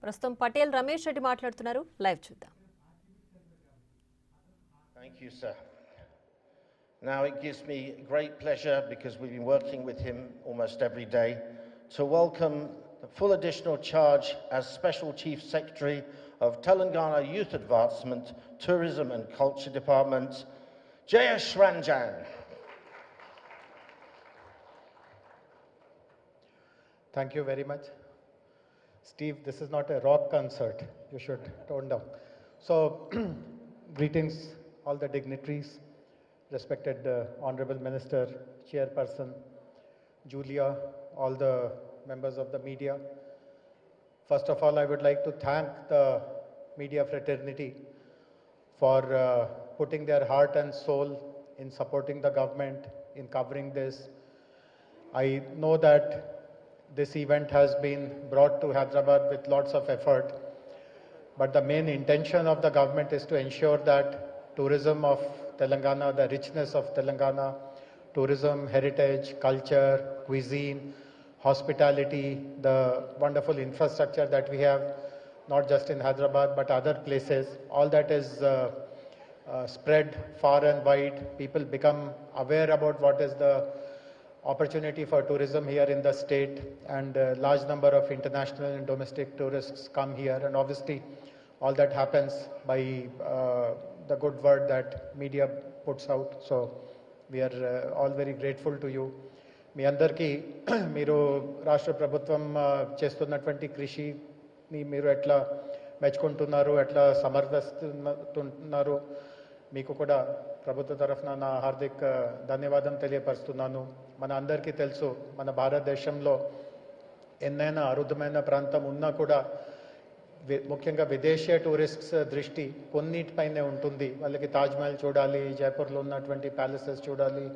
ప్రస్తుతం పటేల్ రమేష్ రెడ్డి మాట్లాడుతున్నారు. లైవ్ చూద్దాం. Thank you, sir. Now it gives me great pleasure, because we've been working with him almost every day, to welcome the full additional charge as Special Chief Secretary of Telangana Youth Advancement, Tourism and Culture Department, Jayesh Ranjan. Thank you very much. Steve, this is not a rock concert. You should tone down. So, greetings, all the dignitaries, respected Honorable Minister, Chairperson, Julia, all the members of the media. First of all, I would like to thank the media fraternity for putting their heart and soul in supporting the government, in covering this. I know that this event has been brought to Hyderabad with lots of effort, but the main intention of the government is to ensure that tourism of Telangana, the richness of Telangana, tourism, heritage, culture, cuisine, hospitality, the wonderful infrastructure that we have, not just in Hyderabad but other places, all that is spread far and wide. People become aware about what is the opportunity for tourism here in the state, and a large number of international and domestic tourists come here, and obviously all that happens by the good word that media puts out. So we are all very grateful to you. మీ అందరికీ మీరు రాష్ట్ర ప్రభుత్వం చేస్తున్నటువంటి కృషిని మీరు ఎట్లా మెచ్చుకుంటున్నారు, ఎట్లా సమర్థిస్తున్నారు, మీకు కూడా ప్రభుత్వ తరఫున నా హార్దిక ధన్యవాదం తెలియపరుస్తున్నాను. మన అందరికీ తెలుసు, మన భారతదేశంలో ఎన్నైనా అరుదమైన ప్రాంతం ఉన్నా కూడా ముఖ్యంగా విదేశీయ టూరిస్ట్స్ దృష్టి కొన్నిటిపైనే ఉంటుంది. వాళ్ళకి తాజ్మహల్ చూడాలి, జైపూర్లో ఉన్నటువంటి ప్యాలెసెస్ చూడాలి,